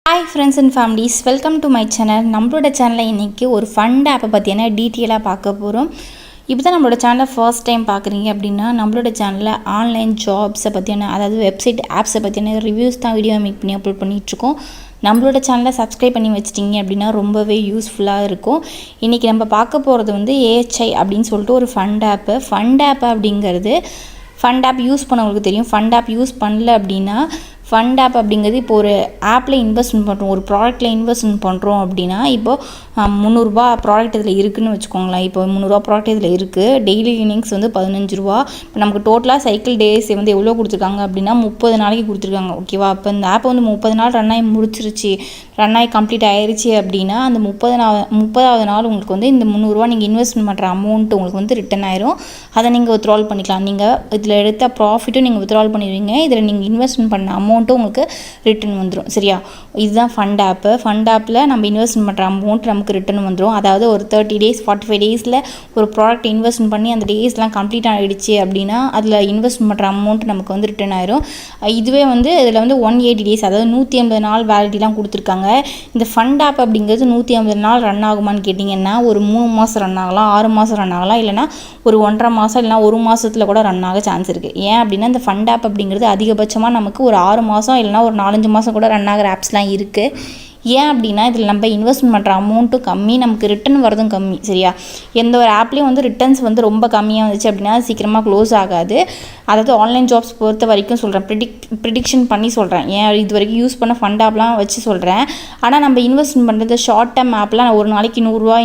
Hi friends and families, welcome to my channel. நம்மளோட சேனலில் இன்றைக்கி ஒரு ஃபண்ட் ஆப்பை பற்றியான டீட்டெயிலாக பார்க்க போகிறோம். இப்போ தான் நம்மளோட சேனலை ஃபர்ஸ்ட் டைம் பார்க்குறீங்க அப்படின்னா நம்மளோட சேனலில் ஆன்லைன் ஜாப்ஸை பற்றியான, அதாவது வெப்சைட் ஆப்ஸை பற்றியான ரிவ்யூஸ் தான் வீடியோ மேக் பண்ணி அப்லோட் பண்ணிகிட்ருக்கோம். நம்மளோட சேனலை சப்ஸ்கிரைப் பண்ணி வச்சிட்டிங்க அப்படின்னா ரொம்பவே யூஸ்ஃபுல்லாக இருக்கும். இன்றைக்கி நம்ம பார்க்க போகிறது வந்து ஏஹெச்ஐ அப்படின்னு சொல்லிட்டு ஒரு ஃபண்ட் ஆப்பு. ஃபண்ட் ஆப் அப்படிங்கிறது ஃபண்ட் ஆப் யூஸ் பண்ணவங்களுக்கு தெரியும். ஃபண்ட் ஆப் யூஸ் பண்ணல அப்படின்னா, ஃபண்ட் ஆப் அப்படிங்கிறது இப்போ ஒரு ஆப்பில் இன்வெஸ்ட்மெண்ட் பண்ணுறோம், ஒரு ப்ராடக்ட்டில் இன்வெஸ்ட்மெண்ட் பண்ணுறோம் அப்படின்னா, இப்போது 300 ப்ராடக்ட் இதில் இருக்குதுன்னு வச்சுக்கோங்களேன். இப்போ 300 ப்ராடக்ட் இதில் இருக்குது. டெய்லி இர்னிங்ஸ் வந்து 15 ரூபா. இப்போ நமக்கு டோட்டலாக சைக்கிள் டேஸ் வந்து எவ்வளோ கொடுத்துருக்காங்க அப்படின்னா 30 நாளைக்கு கொடுத்துருக்காங்க. ஓகேவா? இப்போ இந்த ஆப் வந்து 30 நாள் ரன் ஆகி முடிச்சிருச்சு, ரன் ஆகி கம்ப்ளீட் ஆயிடுச்சு அப்படின்னா அந்த 30வது நாள் உங்களுக்கு வந்து இந்த 300 நீங்கள் இன்வெஸ்ட்மெண்ட் பண்ணுற அமௌண்ட் உங்களுக்கு வந்து ரிட்டன் ஆயிரும். அதை நீங்கள் வித்ட்ரால் பண்ணிக்கலாம். நீங்கள் இதில் எடுத்த ப்ராஃபிட்டும் நீங்கள் வித்ட்ரால் பண்ணிடுவீங்க. இதில் நீங்கள் இன்வெஸ்ட்மெண்ட் பண்ண அமௌண்ட்டும் உங்களுக்கு ரிட்டன் வந்துடும். சரியா? இதுதான் ஃபண்ட் ஆப்பு. ஃபண்ட் ஆப்பில் நம்ம இன்வெஸ்ட்மெண்ட் பண்ணுற அமௌண்ட் நமக்கு ரிட்டன் வந்துடும். அதாவது ஒரு 30 days 45 டேஸில் ஒரு ப்ராடக்ட் இன்வெஸ்ட்மெண்ட் பண்ணி அந்த டேஸ்லாம் கம்ப்ளீட் ஆகிடுச்சு அப்படின்னா அதில் இன்வெஸ்ட்மெண்ட் பண்ணுற அமௌண்ட் நமக்கு வந்து ரிட்டன் ஆயிரும். இதுவே வந்து இதில் வந்து 180 days, அதாவது 150 நாள் வேலிடிலாம் கொடுத்துருக்காங்க. இந்த ஃபண்ட் ஆப் அப்படிங்கிறது 150 நாள் ரன் ஆகுமான்னு கேட்டிங்கன்னா ஒரு 3 மாதம் ரன் ஆகலாம், 6 மாதம் ரன் ஆகலாம், இல்லைனா ஒரு 1.5 மாதம் இல்லைனா 1 மாதத்தில் கூட ரன் ஆக சான்ஸ் இருக்குது. ஏன் அப்படின்னா இந்த ஃபண்ட் ஆப் அப்படிங்கிறது அதிகபட்சமாக நமக்கு ஒரு 6 மாதம் இல்லைனா ஒரு 4-5 மாதம் கூட ரன் ஆகிற ஆப்ஸ்லாம் இருக்குது. ஏன் அப்படின்னா இதில் நம்ம இன்வெஸ்ட்மெண்ட் பண்ணுற அமௌண்ட்டும் கம்மி, நமக்கு ரிட்டன் வரதும் கம்மி. சரியா? எந்த ஒரு ஆப்லேயும் வந்து ரிட்டர்ன்ஸ் வந்து ரொம்ப கம்மியாக வந்துச்சு அப்படின்னா சீக்கிரமாக க்ளோஸ் ஆகாது. அதாவது ஆன்லைன் ஜாப்ஸ் பொறுத்த வரைக்கும் சொல்கிறேன், ப்ரிடிக்ஷன் பண்ணி சொல்கிறேன். ஏன் இது வரைக்கும் யூஸ் பண்ண ஃபண்ட் ஆப்லாம் வச்சு சொல்கிறேன். ஆனால் நம்ம இன்வெஸ்ட்மெண்ட் பண்ணுறது ஷார்ட் டேர்ம் ஆப்லாம் ஒரு நாளைக்கு 100 ரூபா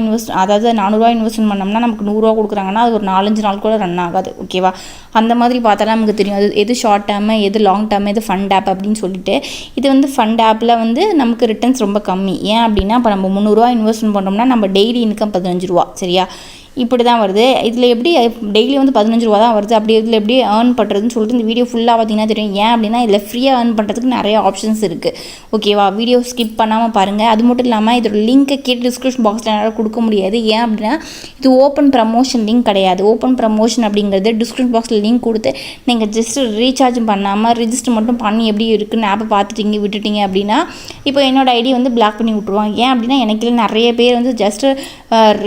அதாவது 400 ரூபா இன்வெஸ்ட்மெண்ட் பண்ணோம்னா நமக்கு 100 ரூபா கொடுக்குறாங்கன்னா அது ஒரு 4-5 நாள் கூட ரன் ஆகாது. ஓகேவா? அந்த மாதிரி பார்த்தாலும் நமக்கு தெரியும் அது எது ஷார்ட் டேர்மு, எது லாங் டேர்மு, எது ஃபண்ட் ஆப் அப்படின்னு சொல்லிட்டு. இது வந்து ஃபண்ட் ஆப்பில் வந்து நமக்கு ரிட்டர்ன்ஸ் ரொம்ப கம்மி. ஏன் அப்படின்னா இப்போ நம்ம 300 ரூபா இன்வெஸ்ட்மெண்ட் பண்ணோம்னா நம்ம டெய்லி இன்கம் 15 ரூபா. சரியா? இப்படி தான் வருது. இதில் எப்படி டெய்லி வந்து 15 ரூபா தான் வருது. அப்படி இதில் எப்படி ஏர்ன் பண்ணுறதுன்னு சொல்லிட்டு இந்த வீடியோ ஃபுல்லாக பார்த்தீங்கன்னா தெரியும். ஏன் அப்படின்னா இதில் ஃப்ரீயாக ஏர்ன் பண்ணுறதுக்கு நிறைய ஆப்ஷன்ஸ் இருக்குது. ஓகேவா? வீடியோ ஸ்கிப் பண்ணாமல் பாருங்கள். அது மட்டும் இல்லாமல் இதோட லிங்க்கை கேட்டு டிஸ்கிரிப்ஷன் பாக்ஸில் என்னால் கொடுக்க முடியாது. ஏன் அப்படின்னா இது ஓப்பன் ப்ரமோஷன் லிங்க் கிடையாது. ஓப்பன் ப்ரமோஷன் அப்படிங்கிறது டிஸ்கிரிப்ஷன் பாக்ஸில் லிங்க் கொடுத்து நீங்கள் ஜஸ்ட் ரீசார்ஜ் பண்ணாமல் ரிஜிஸ்டர் மட்டும் பண்ணி எப்படி இருக்குன்னு ஆப்பை பார்த்துட்டீங்க விட்டுட்டீங்க அப்படின்னா இப்போ என்னோடய ஐடி வந்து பிளாக் பண்ணி விட்ருவாங்க. ஏன் அப்படின்னா எனக்கு நிறைய பேர் வந்து ஜஸ்ட்டு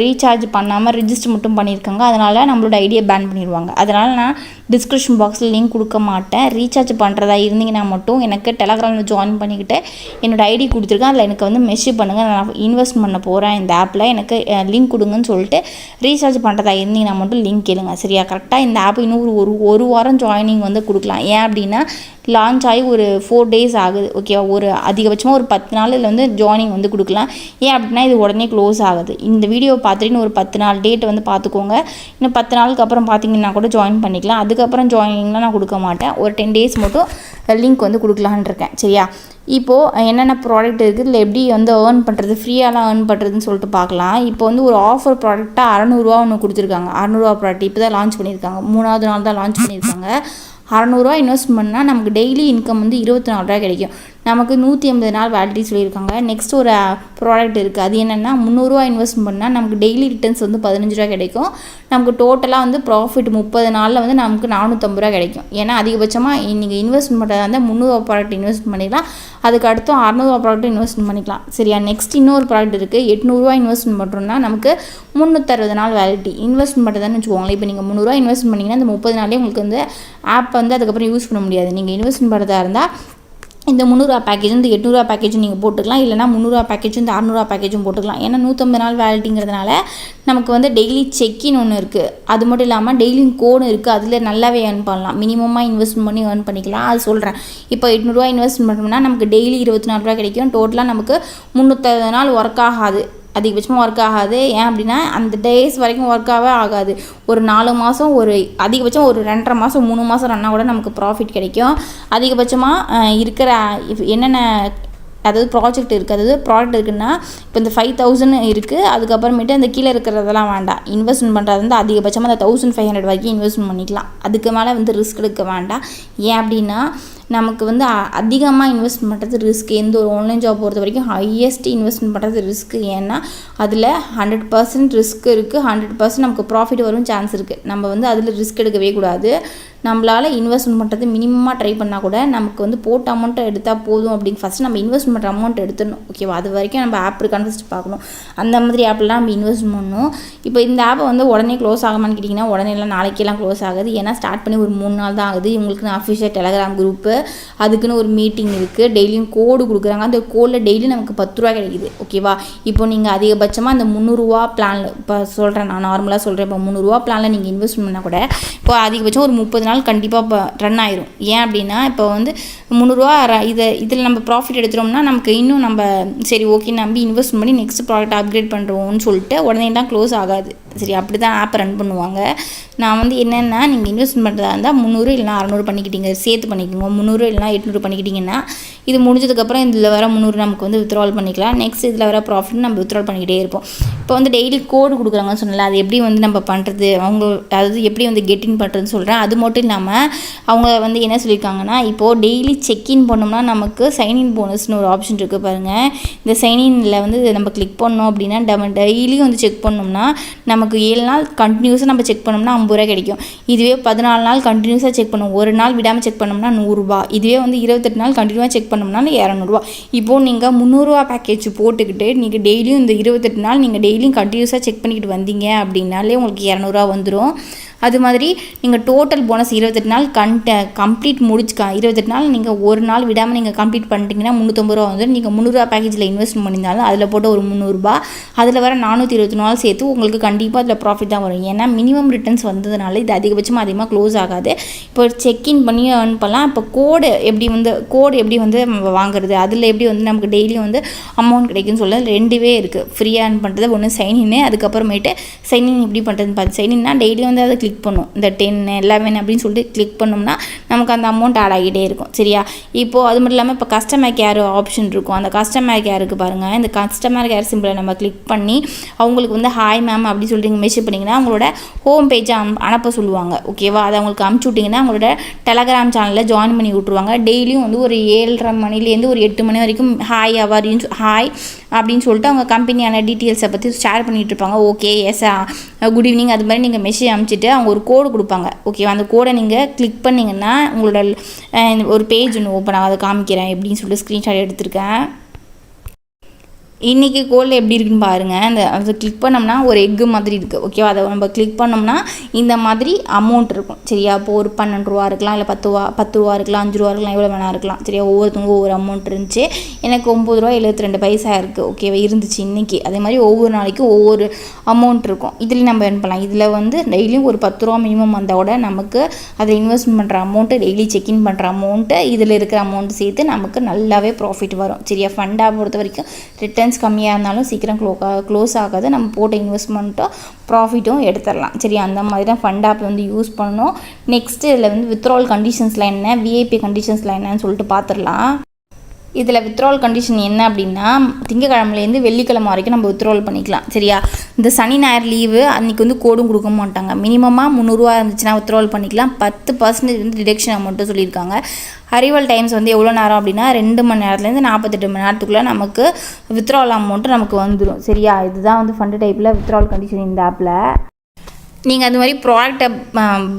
ரீசார்ஜ் பண்ணாமல் ரிஜிஸ்டர் மட்டும் பண்ணியிருக்காங்க. அதனால் நம்மளோட ஐடியை பேன் பண்ணிடுவாங்க. அதனால் நான் டிஸ்கிரிப்ஷன் பாக்ஸில் லிங்க் கொடுக்க மாட்டேன். ரீசார்ஜ் பண்ணுறதா இருந்தீங்கன்னா மட்டும் எனக்கு டெலகிராமில் ஜாயின் பண்ணிக்கிட்டு என்னோடய ஐடி கொடுத்துருக்கேன். அதில் எனக்கு வந்து மெசேஜ் பண்ணுங்கள், நான் இன்வெஸ்ட் பண்ண போகிறேன் இந்த ஆப்பில், எனக்கு லிங்க் கொடுங்கன்னு சொல்லிட்டு ரீசார்ஜ் பண்ணுறதா இருந்தீங்கன்னா மட்டும் லிங்க் கேளுங்க. சரியா? கரெக்டாக இந்த ஆப் இன்னும் ஒரு வாரம் ஜாயினிங் வந்து கொடுக்கலாம். ஏன் அப்படின்னா லான்ச் ஆகி ஒரு 4 days ஆகுது. ஓகேவா? ஒரு அதிகபட்சமாக ஒரு 10 நாள் இதில் வந்து ஜாயினிங் வந்து கொடுக்கலாம். ஏன் அப்படின்னா இது உடனே க்ளோஸ் ஆகுது. இந்த வீடியோ பார்த்துட்டு ஒரு 10 நாள் டேட் வந்து பார்த்துக்கோங்க. இன்னும் 10 நாளுக்கு அப்புறம் பார்த்தீங்கன்னா கூட ஜாயின் பண்ணிக்கலாம். அதுக்கப்புறம் ஜாயினிங்லாம் நான் கொடுக்க மாட்டேன். ஒரு 10 days மட்டும் லிங்க் வந்து கொடுக்கலான்னு இருக்கேன். சரியா? இப்போது என்னென்ன ப்ராடக்ட் இருக்குது, இதில் எப்படி வந்து ஏர்ன் பண்ணுறது, ஃப்ரீயாலாம் ஏர்ன் பண்ணுறதுன்னு சொல்லிட்டு பார்க்கலாம். இப்போ வந்து ஒரு ஆஃபர் ப்ராடக்டாக 600 ரூபா ஒன்று கொடுத்துருக்காங்க. 600 ரூபா ப்ராடக்ட் இப்போ தான் லான்ச் பண்ணியிருக்காங்க. 3வது நாள் தான் லான்ச் பண்ணியிருக்காங்க. 600 ரூபா இன்வெஸ்ட் பண்ணால் நமக்கு டெய்லி இன்கம் வந்து 24 ரூபா கிடைக்கும். நமக்கு 180 நாள் வேலிடிட்டி சொல்லியிருக்காங்க. நெக்ஸ்ட் ஒரு ப்ராடக்ட் இருக்குது. அது என்னென்னா 300 ரூபா இன்வெஸ்ட் பண்ணால் நமக்கு டெய்லி ரிட்டர்ன்ஸ் வந்து 15 ரூபா கிடைக்கும். நமக்கு டோட்டலாக வந்து ப்ராஃபிட் 30 நாளில் வந்து நமக்கு 450 ரூபா கிடைக்கும். ஏன்னா அதிகபட்சமாக நீங்கள் இன்வெஸ்ட் பண்ணுறதா இருந்தால் 300 ரூபா ப்ராடக்ட் இன்வெஸ்ட் பண்ணிக்கலாம். அதுக்கு அடுத்து 600 ரூபா ப்ராடக்ட் இன்வெஸ்ட் பண்ணிக்கலாம். சரியா? நெக்ஸ்ட் இன்னொரு ப்ராடக்ட் இருக்குது. 800 ரூபா இன்வெஸ்ட் பண்ணுறோம்னா நமக்கு 360 நாள் வேலிடிட்டி. இன்வெஸ்ட் பண்ணுறதுன்னு வச்சுக்கோங்களேன். இப்போ நீங்கள் 300 ரூபா இன்வெஸ்ட் பண்ணிங்கன்னா இந்த 30 நாளே உங்களுக்கு வந்து ஆப் வந்து அதுக்கப்புறம் யூஸ் பண்ண முடியாது. நீங்கள் இன்வெஸ்ட் பண்ணுறதா இருந்தால் இந்த 300 ரூபா பேக்கேஜ் இந்த 800 ரூபா பேக்கேஜும் நீங்கள் போட்டுக்கலாம். இல்லைனா 300 ரூபா பேக்கேஜும் இந்த 600 ரூபா பேக்கேஜும் போட்டுக்கலாம். ஏன்னா 150 நாள் வேலிட்டிங்கிறதுனால நமக்கு வந்து டெய்லி செக்இன் ஒன்று இருக்குது. அது மட்டும் இல்லாமல் டெய்லி கோடு இருக்குது. அதில் நல்லாவே ஏர்ன் பண்ணலாம். மினிமமாக இன்வெஸ்ட் பண்ணி ஏர்ன் பண்ணிக்கலாம். அது சொல்கிறேன். இப்போ 800 ரூபா இன்வெஸ்ட் பண்ணோம்னா நமக்கு டெய்லி 24 ரூபா கிடைக்கும். டோட்டலாக நமக்கு 360 நாள் ஒர்க் ஆகாது. அதிகபட்சமாக ஒர்க் ஆகாது. ஏன் அப்படின்னா அந்த டேஸ் வரைக்கும் ஒர்க்காகவே ஆகாது. ஒரு 4 மாதம், ஒரு அதிகபட்சம் ஒரு 2.5 மாதம் 3 மாதம் ரன்னா கூட நமக்கு ப்ராஃபிட் கிடைக்கும். அதிகபட்சமாக இருக்கிற என்னென்ன அதாவது ப்ராஜெக்ட் இருக்குது, அதாவது ப்ராடக்ட் இருக்குன்னா இப்போ இந்த 5000 இருக்குது. அதுக்கப்புறமேட்டு அந்த கீழே இருக்கிறதெல்லாம் வேண்டாம். இன்வெஸ்ட்மெண்ட் பண்ணுறது வந்து அதிகபட்சமாக அந்த 1500 வரைக்கும் இன்வெஸ்ட்மெண்ட் பண்ணிக்கலாம். அதுக்கு மேலே வந்து ரிஸ்க் எடுக்க வேண்டாம். ஏன் அப்படின்னா நமக்கு வந்து அதிகமாக இன்வெஸ்ட் பண்ணுறது ரிஸ்க். எந்த ஒரு ஆன்லைன் ஜாப் பொறுத்த வரைக்கும் ஹையஸ்ட் இன்வெஸ்ட்மெண்ட் பண்ணுறது ரிஸ்க். ஏன்னா அதில் 100% ரிஸ்க் இருக்குது, 100% நமக்கு ப்ராஃபிட் வரும் சான்ஸ் இருக்குது. நம்ம வந்து அதில் ரிஸ்க் எடுக்கவே கூடாது. நம்மளால் இன்வெஸ்ட்மெண்ட் பண்ணுறது மினிமமாக ட்ரை பண்ணால் கூட நமக்கு வந்து போட்ட அமௌண்ட்டை எடுத்தால் போதும் அப்படின்னு ஃபஸ்ட்டு நம்ம இன்வெஸ்ட் பண்ணுற அமௌண்ட் எடுத்துடணும். ஓகேவா? அது வரைக்கும் நம்ம ஆப் இருக்கான்னு ஃபஸ்ட்டு பார்க்கணும். அந்த மாதிரி ஆப்லாம் நம்ம இன்வெஸ்ட் பண்ணணும். இப்போ இந்த ஆப்பை வந்து உடனே க்ளோஸ் ஆகாமான்னு கேட்டிங்கன்னா உடனேலாம் நாளைக்கெல்லாம் க்ளோஸ் ஆகுது. ஏன்னா ஸ்டார்ட் பண்ணி ஒரு 3 நாள் தான் ஆகுது. இவங்களுக்குன்னு அஃபிஷியல் டெலகிராம் குரூப்பு, அதுக்குன்னு ஒரு மீட்டிங் இருக்குது. டெய்லியும் கோடு கொடுக்குறாங்க. அந்த கோடில் டெய்லி நமக்கு 10 ரூபா கிடைக்குது. ஓகேவா? இப்போ நீங்கள் அதிகபட்சமாக அந்த 300 ரூபா பிளானில் இப்போ சொல்கிறேன், நான் நார்மலாக சொல்கிறேன், இப்போ 300 ரூபா பிளானில் நீங்கள் இன்வெஸ்ட் பண்ணால் கூட இப்போ அதிகபட்சம் ஒரு 30 நாள் கண்டிப்பாக இப்போ ரன் ஆயிரும். ஏன் அப்படின்னா இப்போ வந்து 300 ரூபா இதில் நம்ம ப்ராஃபிட் எடுத்துட்டோம்னா நமக்கு இன்னும் நம்ம சரி ஓகே நம்பி இன்வெஸ்ட் பண்ணி நெக்ஸ்ட் ப்ராடக்ட் அப்கிரேட் பண்ணுறோம்னு சொல்லிட்டு உடனே தான் க்ளோஸ் ஆகாது. சரி, அப்படி தான் ஆப் ரன் பண்ணுவாங்க. நான் வந்து என்னென்னா நீங்கள் இன்வெஸ்ட்மெண்ட் பண்ணுறதா இருந்தால் 300 இல்லைனா 600 பண்ணிக்கிட்டீங்க, சேர்த்து பண்ணிக்கோங்க. 300 இல்லைனா 800 பண்ணிக்கிட்டிங்கன்னா இது முடிஞ்சதுக்கப்புறம் இதில் வர 300 நமக்கு வந்து வித்ட்ரால் பண்ணிக்கலாம். நெக்ஸ்ட் இதில் வர ப்ராஃபிட் நம்ம வித்ட்ரால் பண்ணிக்கிட்டே இருப்போம். இப்போ வந்து டெய்லி கோடு கொடுக்குறாங்கன்னு சொன்னல, அது எப்படி வந்து நம்ம பண்ணுறது, அவங்க அதாவது எப்படி வந்து கெட்டின் பண்ணுறதுன்னு சொல்கிறேன். அது மட்டும் இல்லாமல் அவங்க வந்து என்ன சொல்லியிருக்காங்கன்னா, இப்போது டெய்லி செக்இன் பண்ணோம்னா நமக்கு சைன்இன் போனஸ்னு ஒரு ஆப்ஷன் இருக்குது பாருங்கள். இந்த சைன்இனில் வந்து நம்ம கிளிக் பண்ணோம் அப்படின்னா நம்ம டெய்லியும் வந்து செக் பண்ணோம்னா நமக்கு 7 நாள் கண்டினியூஸாக நம்ம செக் பண்ணோம்னா 50 ரூபா கிடைக்கும். இதுவே 14 நாள் கண்டினியூஸாக செக் பண்ணோம், ஒரு நாள் விடாமல் செக் பண்ணோம்னா 100 ரூபா. இதுவே வந்து 28 நாள் கண்டினியூவாக செக் பண்ணோம்னா 200 ரூபா. இப்போது நீங்கள் 300 ரூபா பேக்கேஜ் போட்டுக்கிட்டு நீங்கள் டெய்லியும் இந்த 28 நாள் நீங்கள் டெய்லியும் கண்டினியூஸாக செக் பண்ணிக்கிட்டு வந்தீங்க அப்படின்னாலே உங்களுக்கு 200 ரூபா வந்துடும். அது மாதிரி நீங்கள் டோட்டல் போனஸ் 28 நாள் கம்ப்ளீட் 28 நாள் நீங்கள் ஒரு நாள் விடாமல் நீங்கள் கம்ப்ளீட் பண்ணிட்டீங்கன்னா 350 ரூபா வந்துடும். நீங்கள் 300 ரூபா பேக்கேஜில் இன்வெஸ்ட் பண்ணியிருந்தாலும் அதில் போட்டு ஒரு 300 ரூபா, அதில் வர 420 நாள் சேர்த்து உங்களுக்கு கண்டிப்பாக அதில் ப்ராஃபிட் தான் வரும். ஏன்னா மினிமம் ரிட்டர்ன்ஸ் வந்ததுனால இது அதிகமாக க்ளோஸ் ஆகாது. இப்போ செக்இன் பண்ணி ஏர்ன் பண்ணலாம். இப்போ கோடு எப்படி வந்து வாங்குறது, அதில் எப்படி வந்து நமக்கு டெய்லி வந்து அமௌண்ட் கிடைக்குன்னு சொல்ல 2வே இருக்குது. ஃப்ரீயாக ஏர்ன் பண்ணுறது ஒன்று சைன்இன்னு, அதுக்கப்புறமேட்டு சைன்இன் எப்படி பண்ணுறதுன்னு பார்த்து சைன்இன்னா டெய்லி வந்து அதை கிளிக் பண்ணும். இந்த 10 11 அப்படின்னு சொல்லிட்டு கிளிக் பண்ணோம்னா நமக்கு அந்த அமௌண்ட் ஆட் ஆகிட்டே இருக்கும். சரியா? இப்போது அது மட்டும் இல்லாமல் இப்போ கஸ்டமர் கேர் ஆப்ஷன் இருக்கும். அந்த கஸ்டமர் கேருக்கு பாருங்கள், இந்த கஸ்டமர் கேர் சிம்பிளை நம்ம கிளிக் பண்ணி அவங்களுக்கு வந்து ஹாய் மேம் அப்படின்னு சொல்லிட்டு நீங்கள் மெசேஜ் பண்ணிங்கன்னா அவங்களோட ஹோம் பேஜை அனுப்ப சொல்லுவாங்க. ஓகேவா? அதை அவங்களுக்கு அனுப்பிச்சி விட்டிங்கன்னா அவங்களோட டெலகிராம் சேனலில் ஜாயின் பண்ணி விட்ருவாங்க. டெய்லியும் வந்து ஒரு 7:30 மணிலேருந்து ஒரு 8 மணி வரைக்கும் ஹாய் அப்படின்னு சொல்லிட்டு அவங்க கம்பெனியான டீட்டெயில்ஸை பற்றி ஷேர் பண்ணிகிட்டு இருப்பாங்க. ஓகே எஸ் குட் ஈவினிங் அது மாதிரி நீங்கள் மெசேஜ் அனுப்பிச்சிட்டு அவங்க ஒரு கோடு கொடுப்பாங்க. ஓகேவா? அந்த கோடை நீங்கள் கிளிக் பண்ணிங்கன்னா உங்களோட ஒரு பேஜ் ஒன்று ஓப்பன் ஆகும். அதை காமிக்கிறேன் எப்படின்னு சொல்லிட்டு ஸ்க்ரீன்ஷாட் எடுத்திருக்கேன். இன்றைக்கி கோடில் எப்படி இருக்குன்னு பாருங்கள். அதை கிளிக் பண்ணோம்னா ஒரு எக்கு மாதிரி இருக்குது. ஓகேவா? அதை நம்ம கிளிக் பண்ணோம்னா இந்த மாதிரி அமௌண்ட் இருக்கும். சரியா? இப்போ ஒரு 12 ரூபா இருக்கலாம், இல்லை 10 ரூபா இருக்கலாம், 5 ரூபா இருக்கலாம், எவ்வளோ வேணா இருக்கலாம். சரியா? ஒவ்வொருத்தவங்க ஒவ்வொரு அமௌண்ட் இருந்துச்சு. எனக்கு 9 ரூபா 72 பைசா இருக்குது. ஓகேவா? இருந்துச்சு இன்றைக்கி. அதே மாதிரி ஒவ்வொரு நாளைக்கும் ஒவ்வொரு அமௌண்ட் இருக்கும். இதில் நம்ம என்ன பண்ணலாம், இதில் வந்து டெய்லியும் ஒரு 10 ரூபா மினிமம் வந்தால் கூட நமக்கு அதை இன்வெஸ்ட்மெண்ட் பண்ணுற அமௌண்ட்டு, டெய்லி செக்இன் பண்ணுற அமௌண்ட்டு, இதில் இருக்கிற அமௌண்ட்டு சேர்த்து நமக்கு நல்லாவே ப்ராஃபிட் வரும். சரியா? ஃபண்டாக பொறுத்த வரைக்கும் ரிட்டர்ன்ஸ் கம்மியாக இருந்தாலும் சீக்கிரம் க்ளோஸ் ஆகாது. நம்ம போட்ட இன்வெஸ்ட்மெண்ட்டும் ப்ராஃபிட்டும் எடுத்துடலாம். சரி, அந்த மாதிரி தான் ஃபண்ட் ஆப் வந்து யூஸ் பண்ணணும். நெக்ஸ்ட்டு இதில் வந்து வித்ட்ராவல் கண்டிஷன்ஸில் என்ன, விஐபி கண்டிஷன்ஸில் என்னன்னு சொல்லிட்டு பார்த்துடலாம். இதில் வித்ட்ராவல் கண்டிஷன் என்ன அப்படின்னா, திங்கக்கிழமைலேருந்து வெள்ளிக்கிழமை வரைக்கும் நம்ம வித்ட்ராவல் பண்ணிக்கலாம். சரியா? இந்த சனி ஞாயிறு லீவு அன்றைக்கி வந்து கோடும் கொடுக்க மாட்டாங்க. மினிமமாக 300 ரூபா இருந்துச்சுன்னா வித்ட்ராவல் பண்ணிக்கலாம். 10% வந்து டிடக்ஷன் அமௌண்ட்டு சொல்லியிருக்காங்க. அரைவல் டைம்ஸ் வந்து எவ்வளோ நேரம் அப்படின்னா 2 மணி நேரத்துலேருந்து 48 மணி நேரத்துக்குள்ளே நமக்கு வித்ட்ராவல் அமௌண்ட்டு நமக்கு வந்துடும். சரியா? இதுதான் வந்து ஃபண்டு டைப்பில் வித்ட்ராவல் கண்டிஷன் இந்த ஆப்பில். நீங்கள் அது மாதிரி ப்ராடக்டை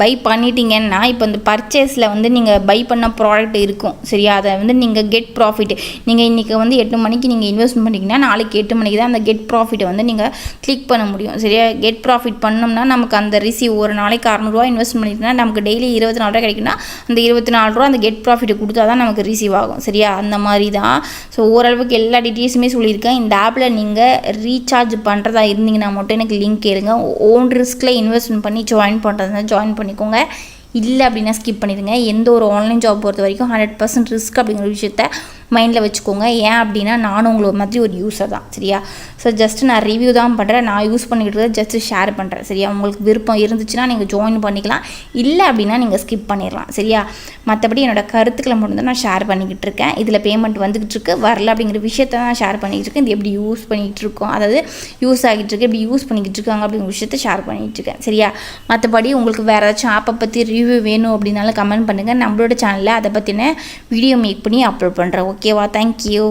பை பண்ணிட்டீங்கன்னா இப்போ இந்த பர்ச்சேஸில் வந்து நீங்கள் பை பண்ண ப்ராடக்ட் இருக்கும். சரியா? அதை வந்து நீங்கள் கெட் ப்ராஃபிட் நீங்கள் இன்றைக்கி வந்து 8 மணிக்கு நீங்கள் இன்வெஸ்ட் பண்ணிங்கன்னா நாளைக்கு 8 மணிக்கு தான் அந்த கெட் ப்ராஃபிட்டை வந்து நீங்கள் கிளிக் பண்ண முடியும். சரியா? கெட் ப்ராஃபிட் பண்ணோம்னா நமக்கு அந்த ரிசீவ் ஒரு நாளைக்கு 600 ரூபா இன்வெஸ்ட் பண்ணிட்டோம்னா நமக்கு டெய்லி 24 ரூபா கிடைக்குன்னா அந்த 24 ரூபா அந்த கெட் ப்ராஃபிட்டை கொடுத்தா தான் நமக்கு ரிசீவ் ஆகும். சரியா? அந்த மாதிரி தான். ஸோ ஓரளவுக்கு எல்லா டீட்டெயில்ஸுமே சொல்லியிருக்கேன். இந்த ஆப்பில் நீங்கள் ரீசார்ஜ் பண்ணுறதா இருந்தீங்கன்னா மட்டும் எனக்கு லிங்க் கேளுங்க. ஓன் ரிஸ்கில் இன்வெஸ்ட்மெண்ட் பண்ணி ஜாயின் பண்ணுறதுனா ஜாயின் பண்ணிக்கோங்க. இல்லை அப்படின்னா ஸ்கிப் பண்ணிடுங்க. எந்த ஒரு ஆன்லைன் ஜாப் பொறுத்த வரைக்கும் 100% ரிஸ்க் அப்படிங்கிற விஷயத்த மைண்டில் வச்சுக்கோங்க. ஏன் அப்படின்னா நானும் உங்களை மாதிரி ஒரு யூஸர் தான், சரியா? ஸோ ஜஸ்ட் நான் ரிவ்யூ தான் பண்ணுறேன், நான் யூஸ் பண்ணிக்கிட்டு ஜஸ்ட் ஷேர் பண்ணுறேன், சரியா? உங்களுக்கு விருப்பம் இருந்துச்சுன்னா நீங்கள் ஜாயின் பண்ணிக்கலாம், இல்லை அப்படின்னா நீங்கள் ஸ்கிப் பண்ணிடலாம், சரியா? மற்றபடி என்னோடய கருத்துக்களை மட்டும் தான் நான் ஷேர் பண்ணிக்கிட்டு இருக்கேன். இதில் பேமெண்ட் வந்துக்கிட்டு இருக்கு, வரல அப்படிங்கிற விஷயத்தை தான் ஷேர் பண்ணிக்கிட்டு இருக்கேன். இது எப்படி யூஸ் பண்ணிகிட்டு இருக்கோம், அதாவது யூஸ் ஆகிட்டு இருக்கு, எப்படி யூஸ் பண்ணிக்கிட்டு இருக்காங்க அப்படிங்கிற விஷயத்தை ஷேர் பண்ணிகிட்டு இருக்கேன், சரியா? மற்றபடி உங்களுக்கு வேறு ஏதாச்சும் ஆப்பை பற்றி ரிவ்யூ வேணும் அப்படின்னாலும் கமெண்ட் பண்ணுங்கள். நம்மளோட சேனலில் அதை பற்றின வீடியோ மேக் பண்ணி அப்லோட் பண்ணுறேன். ஓகேவா? தேங்க்யூ.